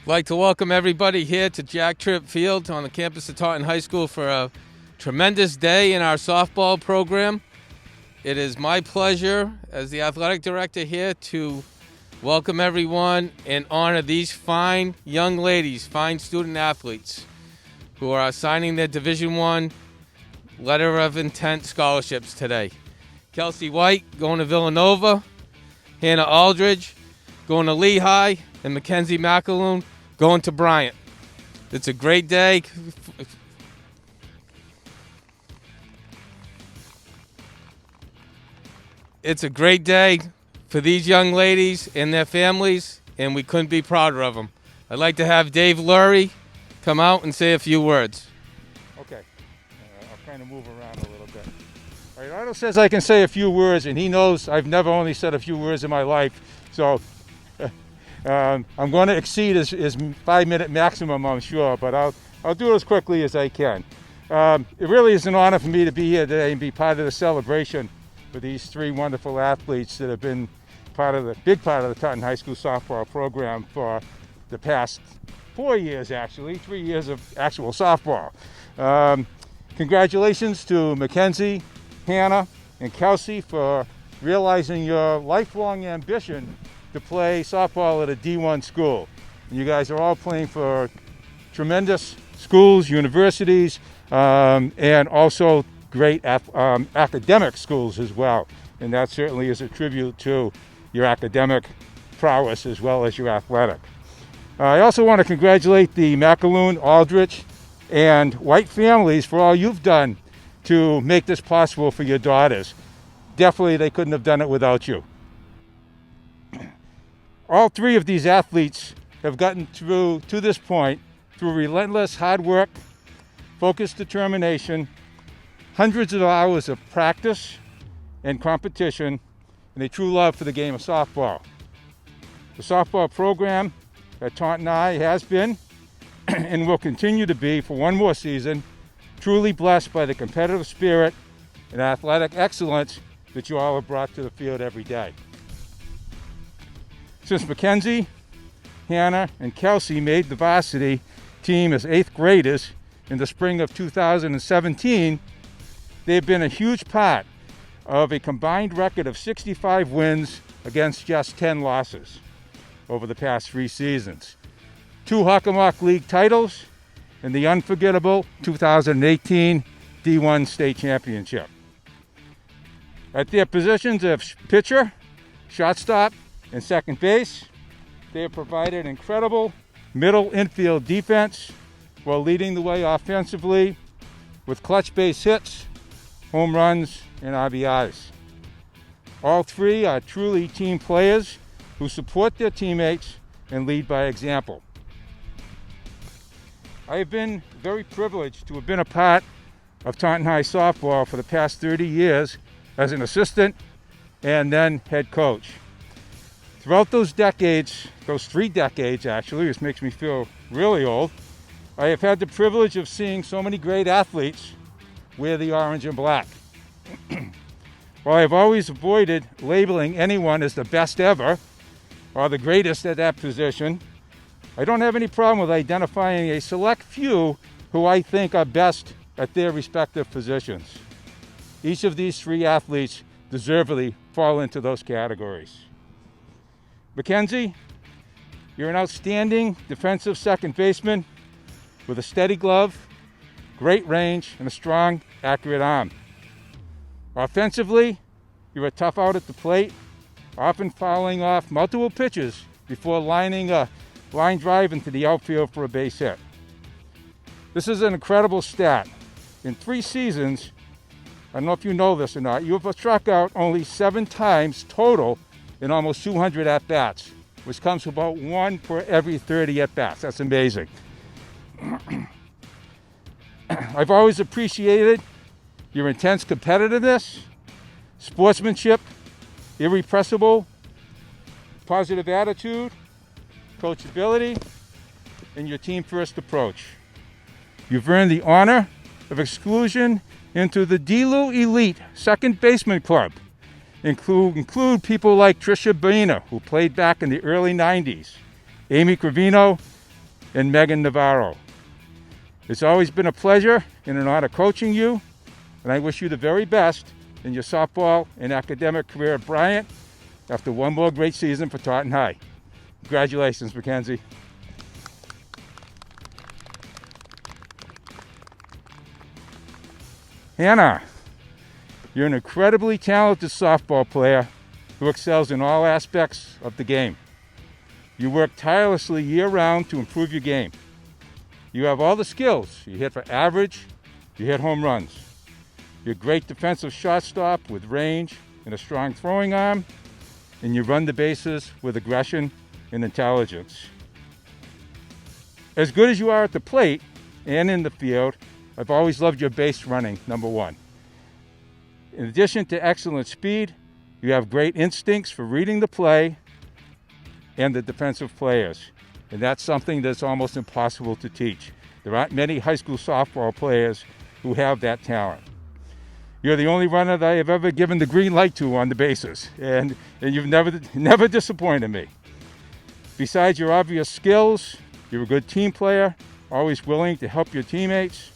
I'd like to welcome everybody here to Jack Tripp Field on the campus of Taunton High School for a tremendous day in our softball program. It is my pleasure as the athletic director here to welcome everyone and honor these fine young ladies, fine student athletes who are signing their Division I letter of intent scholarships today. Kelsey White going to Villanova, Hannah Aldridge going to Lehigh, and Mackenzie McAloon going to Bryant. It's a great day. It's a great day for these young ladies and their families, and we couldn't be prouder of them. I'd like to have Dave Lurie come out and say a few words. Okay, I'll kind of move around a little bit. All right, Otto says I can say a few words, and he knows I've never only said a few words in my life, so I'm going to exceed his 5-minute maximum, I'm sure, but I'll do it as quickly as I can. It really is an honor for me to be here today and be part of the celebration for these three wonderful athletes that have been big part of the Taunton High School softball program for the past 4 years, actually, 3 years of actual softball. Congratulations to Mackenzie, Hannah, and Kelsey for realizing your lifelong ambition to play softball at a D1 school. And you guys are all playing for tremendous schools, universities, and also great academic schools as well. And that certainly is a tribute to your academic prowess as well as your athletic. I also want to congratulate the McAloon, Aldrich, and White families for all you've done to make this possible for your daughters. Definitely they couldn't have done it without you. All three of these athletes have gotten through to this point through relentless hard work, focused determination, hundreds of hours of practice and competition, and a true love for the game of softball. The softball program at Taunton High has been and will continue to be for one more season, truly blessed by the competitive spirit and athletic excellence that you all have brought to the field every day. Since Mackenzie, Hannah, and Kelsey made the varsity team as 8th graders in the spring of 2017, they've been a huge part of a combined record of 65 wins against just 10 losses over the past 3 seasons. 2 Hockomock League titles and the unforgettable 2018 D1 State Championship. At their positions of pitcher, shortstop, and second base, they have provided incredible middle infield defense while leading the way offensively with clutch base hits, home runs, and RBIs. All three are truly team players who support their teammates and lead by example. I have been very privileged to have been a part of Taunton High softball for the past 30 years as an assistant and then head coach. Throughout those decades, those 3 decades actually, which makes me feel really old, I have had the privilege of seeing so many great athletes wear the orange and black. While I've always avoided labeling anyone as the best ever or the greatest at that position, I don't have any problem with identifying a select few who I think are best at their respective positions. Each of these 3 athletes deservedly fall into those categories. Mackenzie, you're an outstanding defensive second baseman with a steady glove, great range, and a strong, accurate arm. Offensively, you're a tough out at the plate, often fouling off multiple pitches before lining a line drive into the outfield for a base hit. This is an incredible stat. In 3 seasons, I don't know if you know this or not, you have struck out only 7 times total in almost 200 at-bats, which comes to about 1 per every 30 at-bats. That's amazing. I've always appreciated your intense competitiveness, sportsmanship, irrepressible, positive attitude, coachability, and your team-first approach. You've earned the honor of exclusion into the DLU Elite Second Baseman Club. Include people like Tricia Baina, who played back in the early 90s, Amy Cravino, and Megan Navarro. It's always been a pleasure and an honor coaching you, and I wish you the very best in your softball and academic career at Bryant after one more great season for Taunton High. Congratulations, Mackenzie. Hannah, you're an incredibly talented softball player who excels in all aspects of the game. You work tirelessly year-round to improve your game. You have all the skills. You hit for average, you hit home runs. You're a great defensive shortstop with range and a strong throwing arm, and you run the bases with aggression and intelligence. As good as you are at the plate and in the field, I've always loved your base running, number one. In addition to excellent speed, you have great instincts for reading the play and the defensive players. And that's something that's almost impossible to teach. There aren't many high school softball players who have that talent. You're the only runner that I have ever given the green light to on the bases, and you've never disappointed me. Besides your obvious skills, you're a good team player, always willing to help your teammates,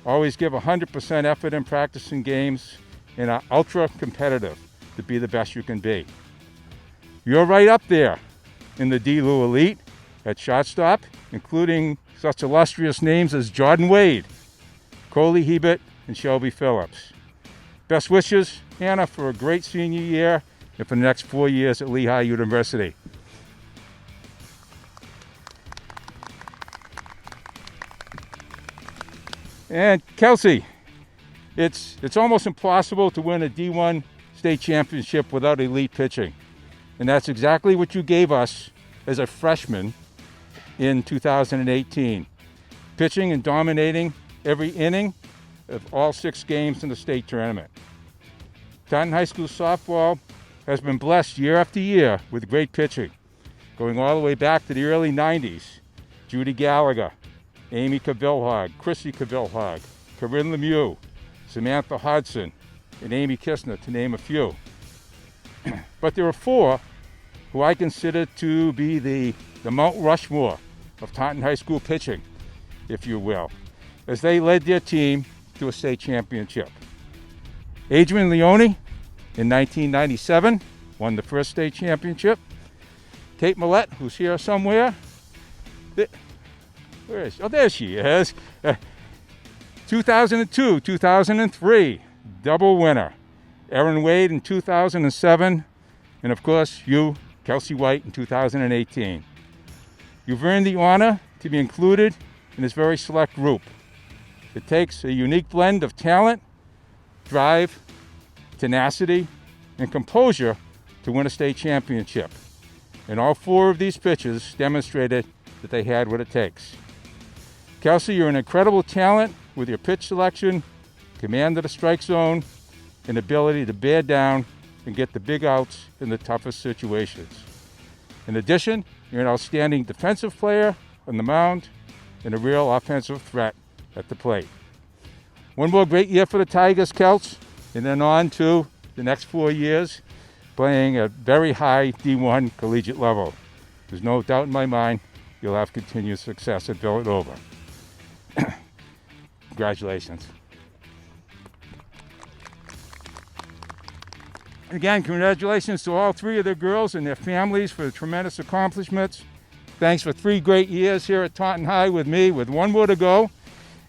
always give 100% effort in practice and games, and are ultra competitive to be the best you can be. You're right up there in the D-Lou elite at shortstop, including such illustrious names as Jordan Wade, Coley Hebert, and Shelby Phillips. Best wishes, Hannah, for a great senior year and for the next 4 years at Lehigh University. And Kelsey, it's almost impossible to win a D1 state championship without elite pitching. And that's exactly what you gave us as a freshman in 2018. Pitching and dominating every inning of all 6 games in the state tournament. Taunton High School softball has been blessed year after year with great pitching, going all the way back to the early 90s. Judy Gallagher, Amy Cavilhog, Chrissy Cavilhog, Corinne Lemieux, Samantha Hodson, and Amy Kistner, to name a few. But there are 4 who I consider to be the Mount Rushmore of Taunton High School pitching, if you will, as they led their team to a state championship. Adrian Leone, in 1997, won the first state championship. Kate Millette, who's here somewhere. Where is she? Oh, there she is. 2002, 2003, double winner. Erin Wade in 2007, and of course you, Kelsey White, in 2018. You've earned the honor to be included in this very select group. It takes a unique blend of talent, drive, tenacity, and composure to win a state championship. And all 4 of these pitches demonstrated that they had what it takes. Kelsey, you're an incredible talent with your pitch selection, command of the strike zone, and ability to bear down and get the big outs in the toughest situations. In addition, you're an outstanding defensive player on the mound and a real offensive threat at the plate. One more great year for the Tigers, Kels, and then on to the next 4 years playing at very high D1 collegiate level. There's no doubt in my mind you'll have continued success at Villanova. Congratulations. Again, congratulations to all 3 of the girls and their families for the tremendous accomplishments. Thanks for 3 great years here at Taunton High with me, with 1 more to go,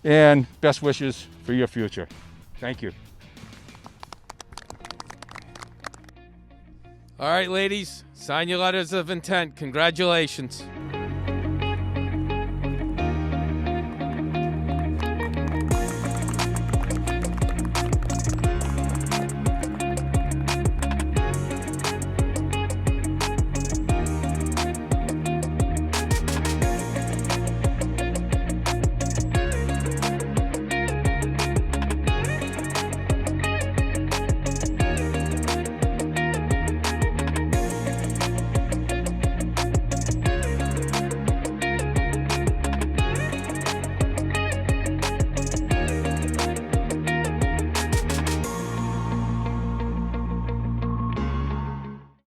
and best wishes for your future. Thank you. All right, ladies, sign your letters of intent. Congratulations.